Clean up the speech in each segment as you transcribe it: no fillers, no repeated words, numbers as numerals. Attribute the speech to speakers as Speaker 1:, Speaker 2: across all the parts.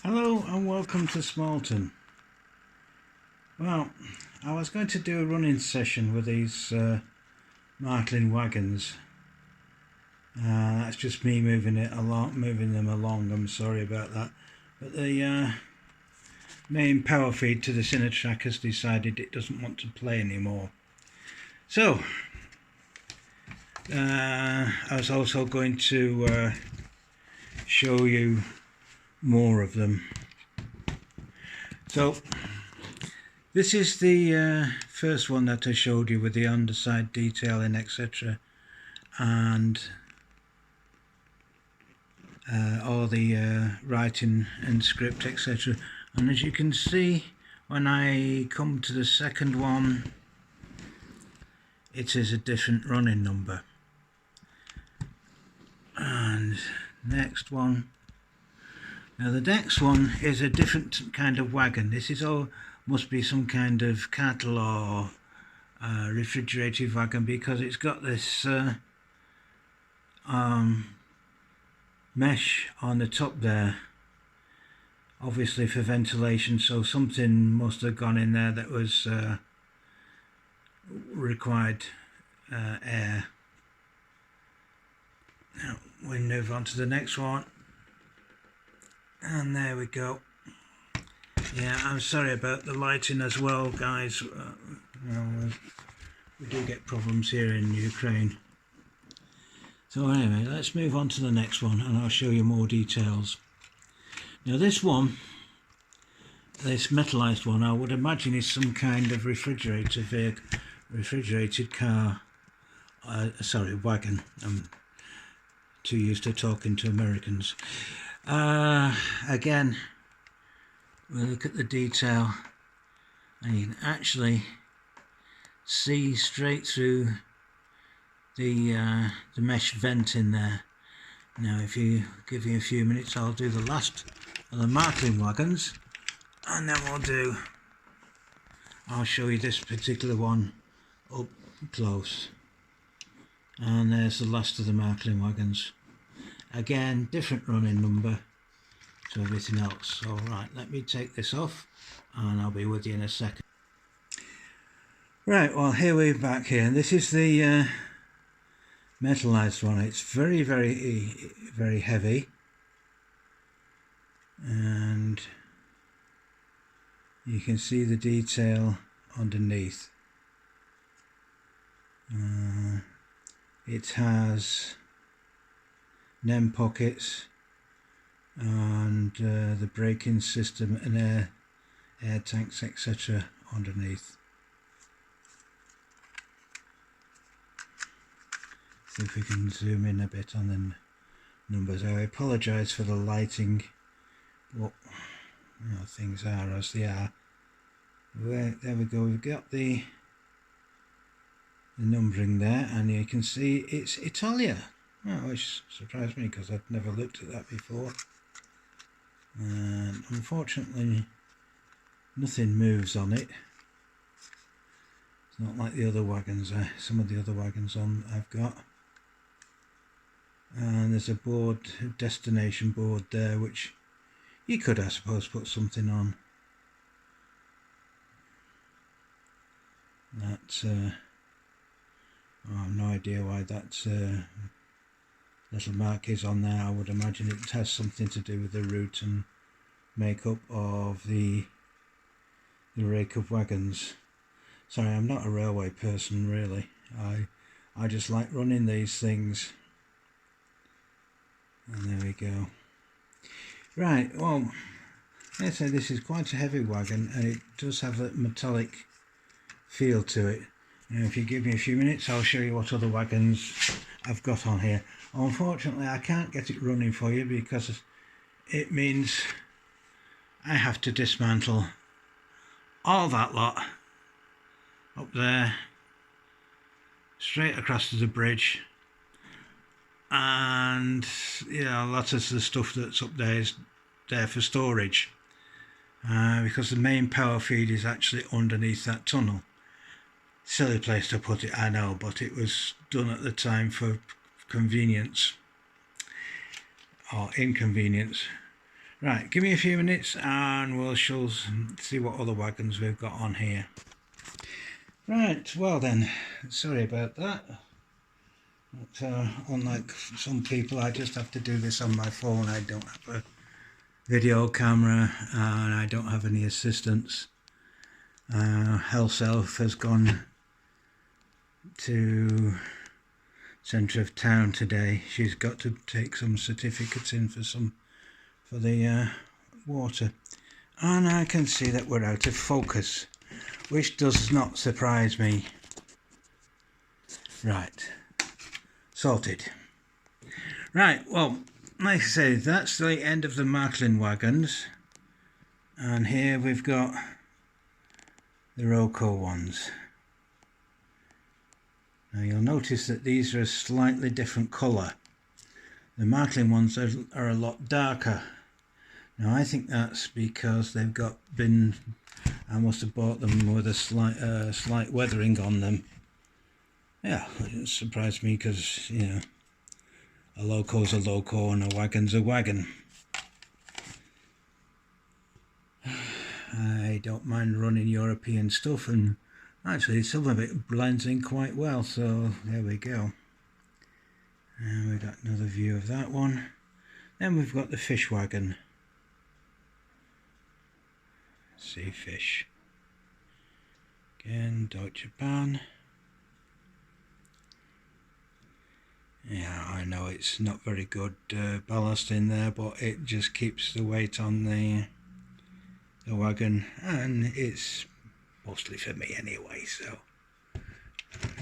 Speaker 1: Hello and welcome to Smallton. Well, I was going to do a running session with these Marklin wagons. That's just me moving them along. I'm sorry about that. But the main power feed to the inner track has decided it doesn't want to play anymore. So I was also going to show you more of them. So this is the first one that I showed you with the underside detailing, etc., and all the writing and script, etc. And as you can see, when I come to the second one, it is a different running number. And next one. Now the next one is a different kind of wagon. This is must be some kind of cattle or refrigerated wagon, because it's got this mesh on the top there, obviously for ventilation, so something must have gone in there that was required air. Now we move on to the next one, and there we go. Yeah, I'm sorry about the lighting as well, guys. We do get problems here in Ukraine. So anyway, let's move on to the next one and I'll show you more details. Now this one, this metalized one, I would imagine is some kind of refrigerated car. Wagon. I'm too used to talking to Americans. Again, we'll look at the detail and you can actually see straight through the mesh vent in there. Now if you give me a few minutes, I'll do the last of the Marklin wagons, and then I'll show you this particular one up close. And there's the last of the Marklin wagons. Again, different running number to everything else. All right, let me take this off and I'll be with you in a second. Right, well, here we're back here, and this is the metalized one. It's very, very, very heavy, and you can see the detail underneath. It has NEM pockets and the braking system and air tanks, etc. underneath. See if we can zoom in a bit on the numbers. I apologise for the lighting, but things are as they are. There we go. We've got the numbering there, and you can see it's Italia. Which surprised me because I've never looked at that before. And unfortunately, nothing moves on it. It's not like the other wagons. Some of the other wagons I've got. And there's a destination board there, which you could, I suppose, put something on. That I have no idea why that little mark is on there. I would imagine it has something to do with the route and makeup of the rake of wagons. Sorry, I'm not a railway person really. I just like running these things. And there we go. Right, well, let's say this is quite a heavy wagon, and it does have that metallic feel to it. Now, if you give me a few minutes, I'll show you what other wagons I've got on here. Unfortunately, I can't get it running for you because it means I have to dismantle all that lot up there, straight across to the bridge. And lots of the stuff that's up there is there for storage, because the main power feed is actually underneath that tunnel. Silly place to put it, I know, but it was done at the time for convenience or inconvenience. Right, give me a few minutes and we'll see what other wagons we've got on here. Right, well then, sorry about that. But, unlike some people, I just have to do this on my phone. I don't have a video camera and I don't have any assistance. Health Elf has gone to centre of town today. She's got to take some certificates in for the water, and I can see that we're out of focus, which does not surprise me. Right, sorted. Right, well, like I say, that's the end of the Marklin wagons, and here we've got the Roco ones. Now you'll notice that these are a slightly different colour. The Marklin ones are a lot darker. Now I think that's because they've I must have bought them with a slight weathering on them. Yeah, it surprised me because, you know, a loco's a loco and a wagon's a wagon. I don't mind running European stuff, and actually some of it blends in quite well, so there we go. And we've got another view of that one. Then we've got the fish wagon. Sea fish. Again, Deutsche Bahn. Yeah, I know it's not very good ballast in there, but it just keeps the weight on the wagon, and it's mostly for me anyway, so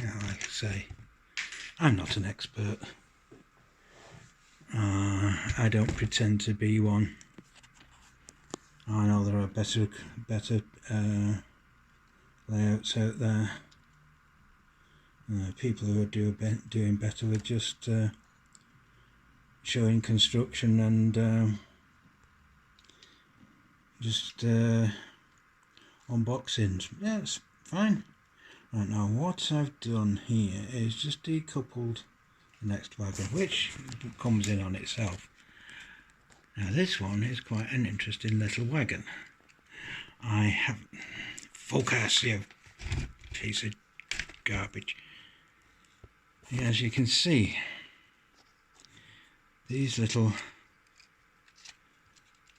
Speaker 1: yeah, like I say, I'm not an expert. I don't pretend to be one. I know there are better layouts out there. People who are doing better with just showing construction and just unboxings. Yeah, it's fine. Right, now what I've done here is just decoupled the next wagon, which comes in on itself. Now this one is quite an interesting little wagon. I have focus, you piece of garbage. As you can see, these little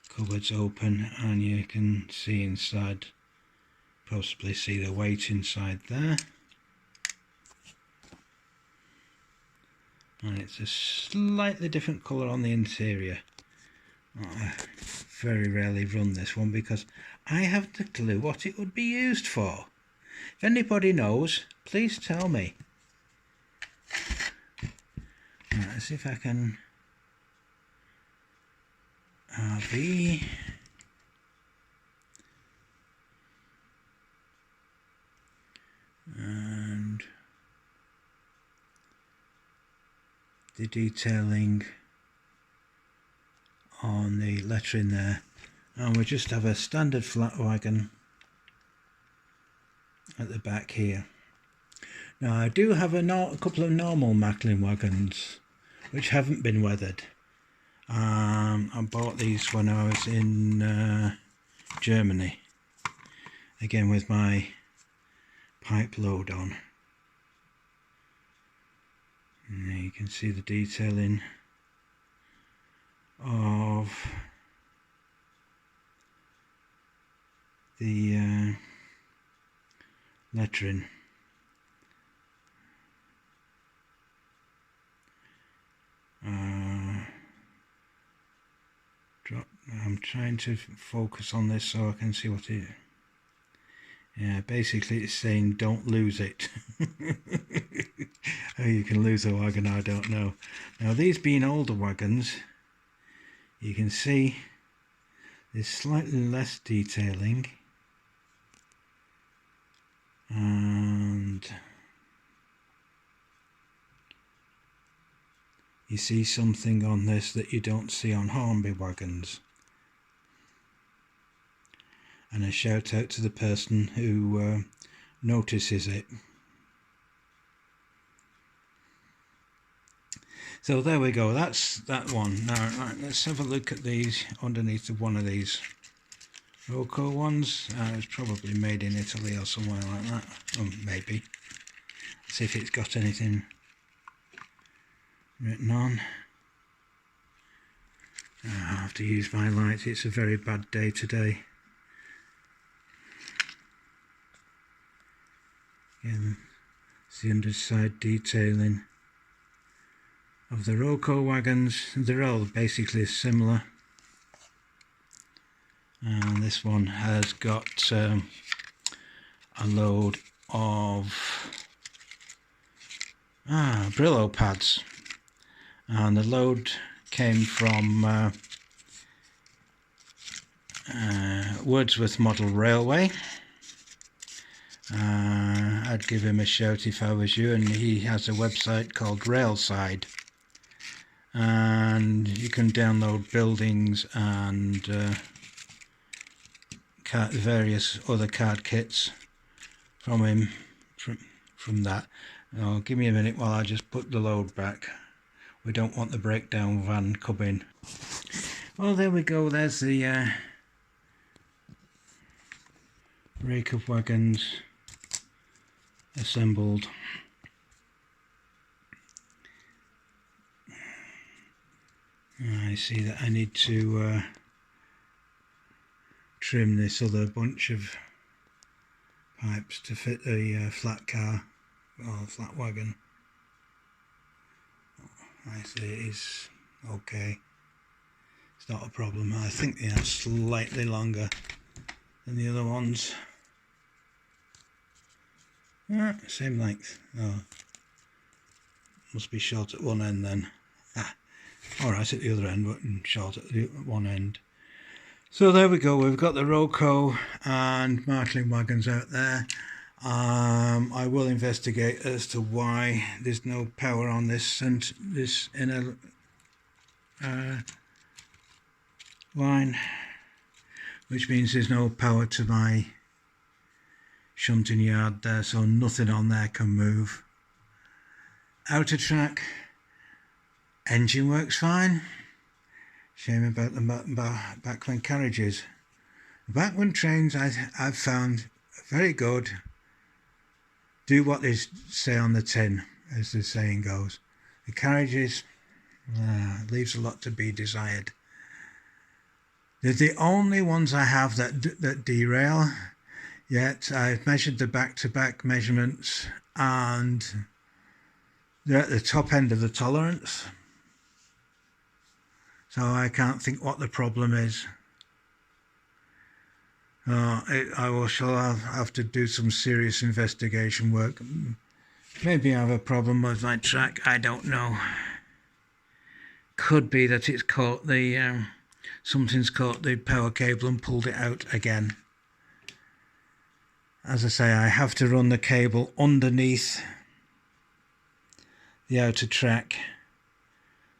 Speaker 1: cupboards open and you can see inside, possibly see the weight inside there. And it's a slightly different colour on the interior. I very rarely run this one because I haven't a clue what it would be used for. If anybody knows, please tell me. Right, let's see if I can RB. And the detailing on the lettering there, and we just have a standard flat wagon at the back here. Now I do have a couple of normal Marklin wagons which haven't been weathered. I bought these when I was in Germany, again with my pipe load on. And there you can see the detailing of the lettering. I'm trying to focus on this so I can see what it. Yeah, basically it's saying don't lose it. How you can lose a wagon, I don't know. Now these being older wagons, you can see there's slightly less detailing, and you see something on this that you don't see on Hornby wagons. And a shout out to the person who notices it. So there we go, that's that one. Now right, let's have a look at these underneath of one of these Roco ones. It's probably made in Italy or somewhere like that. Maybe. See if it's got anything written on. I have to use my light, it's a very bad day today. Again, it's the underside detailing of the Roco wagons. They're all basically similar. And this one has got a load of Brillo pads, and the load came from Wordsworth Model Railway. I'd give him a shout if I was you, and he has a website called Railside, and you can download buildings and various other card kits from him from that. Now, give me a minute while I just put the load back. We don't want the breakdown van coming. Well, there we go, there's the rake of wagons assembled. I see that I need to trim this other bunch of pipes to fit the flat car or flat wagon. I see it is okay, it's not a problem. I think they are slightly longer than the other ones. Same length. Oh, must be short at one end then. Alright at the other end, but short at the one end. So there we go, we've got the Roco and Marklin wagons out there. I will investigate as to why there's no power on this and this inner line, which means there's no power to my shunting yard there, so nothing on there can move. Outer track, engine works fine. Shame about the backwind carriages. The backwind trains I've found very good. Do what they say on the tin, as the saying goes. The carriages leaves a lot to be desired. They're the only ones I have that derail. Yet I've measured the back-to-back measurements, and they're at the top end of the tolerance. So I can't think what the problem is. Shall have to do some serious investigation work. Maybe I have a problem with my track, I don't know. Could be that it's caught the something's caught the power cable and pulled it out again. As I say, I have to run the cable underneath the outer track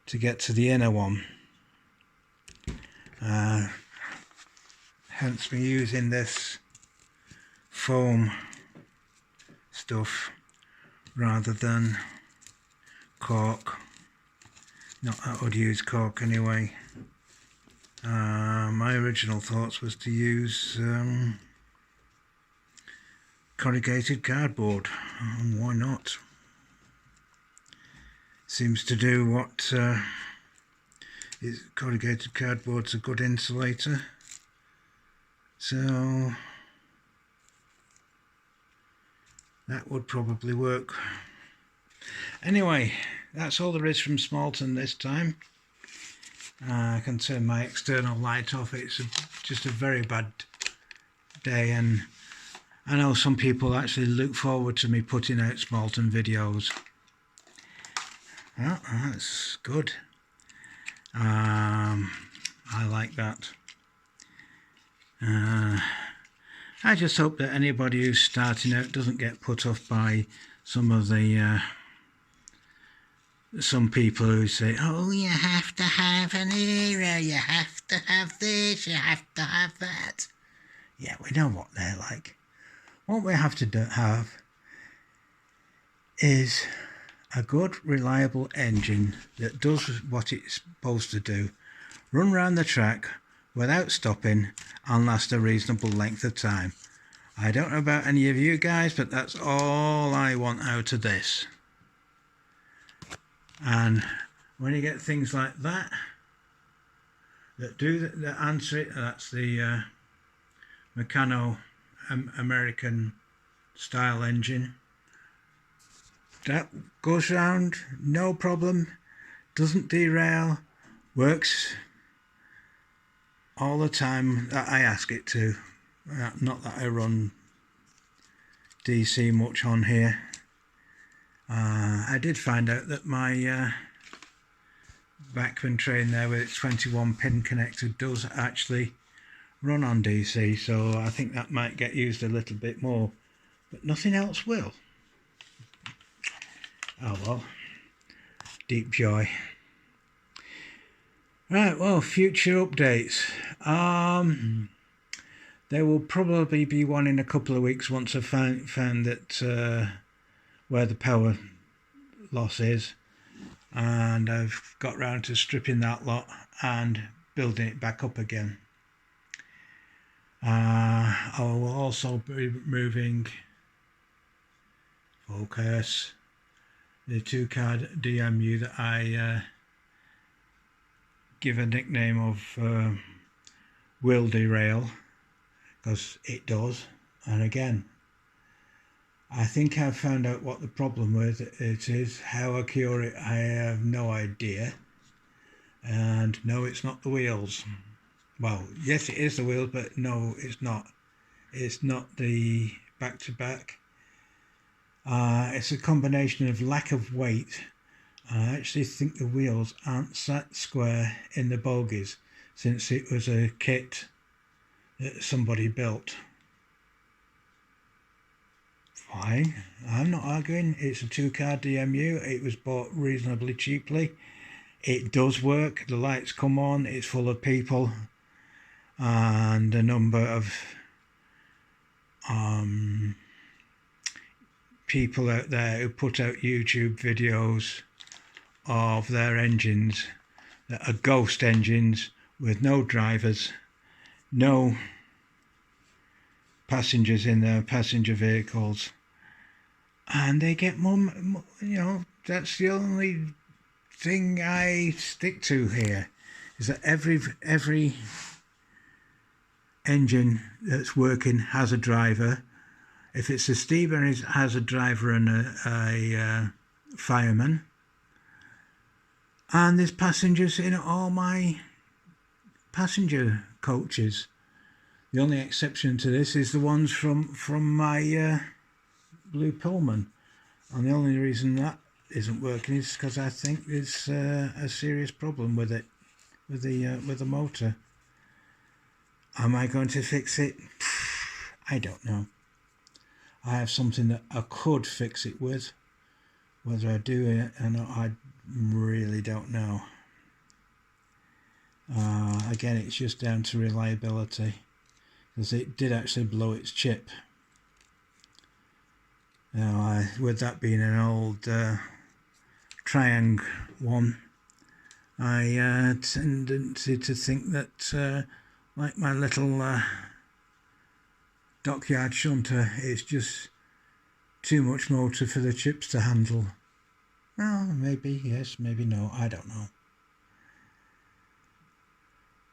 Speaker 1: to get to the inner one. Hence me using this foam stuff rather than cork. Not that I would use cork anyway. My original thoughts was to use corrugated cardboard. Why not? Seems to do what corrugated cardboard's a good insulator. So that would probably work. Anyway, that's all there is from Smallton this time. I can turn my external light off. It's just a very bad day, and I know some people actually look forward to me putting out Smallton videos. Well, that's good. I like that. I just hope that anybody who's starting out doesn't get put off by some of the some people who say, oh, you have to have an era, you have to have this, you have to have that. Yeah, we know what they're like. What we have to have is a good reliable engine that does what it's supposed to do, run round the track without stopping and last a reasonable length of time. I don't know about any of you guys, but that's all I want out of this. And when you get things like that that answer it, that's the Meccano American style engine. That goes round, no problem, doesn't derail, works all the time that I ask it to. Not that I run DC much on here. I did find out that my Bachmann train there with its 21 pin connector does actually run on DC, so I think that might get used a little bit more, but nothing else will. Oh well, deep joy. Right, well, future updates. There will probably be one in a couple of weeks once I've found that where the power loss is, and I've got round to stripping that lot and building it back up again. I will also be removing focus, the 2-card DMU that I give a nickname of will derail, because it does. And again, I think I've found out what the problem with it is. How I cure it, I have no idea. And no, it's not the wheels. Well, yes, it is the wheels, but no, it's not. It's not the back-to-back. It's a combination of lack of weight. I actually think the wheels aren't sat square in the bogies, since it was a kit that somebody built. Fine, I'm not arguing. It's a 2-card DMU. It was bought reasonably cheaply. It does work. The lights come on. It's full of people, and a number of people out there who put out YouTube videos of their engines that are ghost engines with no drivers, no passengers in their passenger vehicles, and they get more, you know. That's the only thing I stick to here, is that every engine that's working has a driver. If it's a steamer, it has a driver and a fireman, and there's passengers in all my passenger coaches. The only exception to this is the ones from my Blue Pullman, and the only reason that isn't working is because I think there's a serious problem with it, with the motor. Am I going to fix it? I don't know. I have something that I could fix it with. Whether I do it or not, I really don't know. Again, it's just down to reliability, because it did actually blow its chip. Now, with that being an old Triang one, I tendency to think that like my little dockyard shunter, it's just too much motor for the chips to handle. Well, maybe yes, maybe no, I don't know.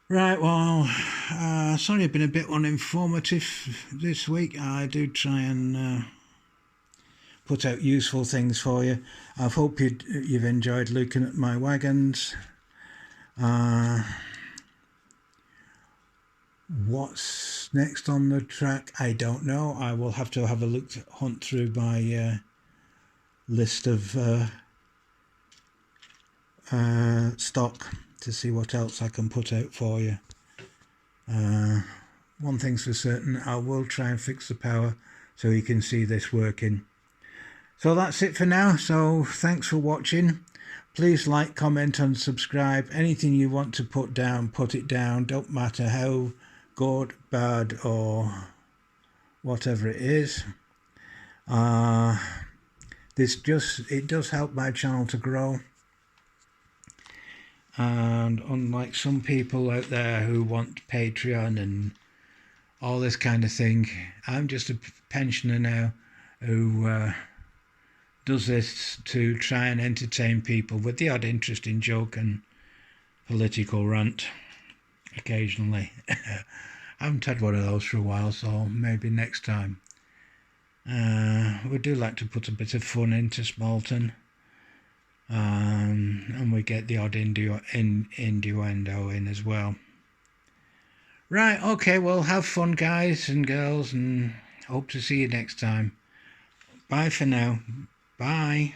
Speaker 1: Right, well, sorry I've been a bit uninformative this week. I do try and put out useful things for you. I hope you've enjoyed looking at my wagons. What's next on the track, I don't know. I will have to have a hunt through my list of stock to see what else I can put out for you. One thing's for certain, I will try and fix the power so you can see this working. So that's it for now. So thanks for watching. Please like, comment and subscribe. Anything you want to put down, put it down. Don't matter how good, bad or whatever it is. it does help my channel to grow. And unlike some people out there who want Patreon and all this kind of thing, I'm just a pensioner now who does this to try and entertain people with the odd interesting joke and political rant occasionally. I haven't had one of those for a while, so maybe next time. We do like to put a bit of fun into Smallton. And we get the odd innuendo in as well. Right, okay, well, have fun, guys and girls, and hope to see you next time. Bye for now. Bye.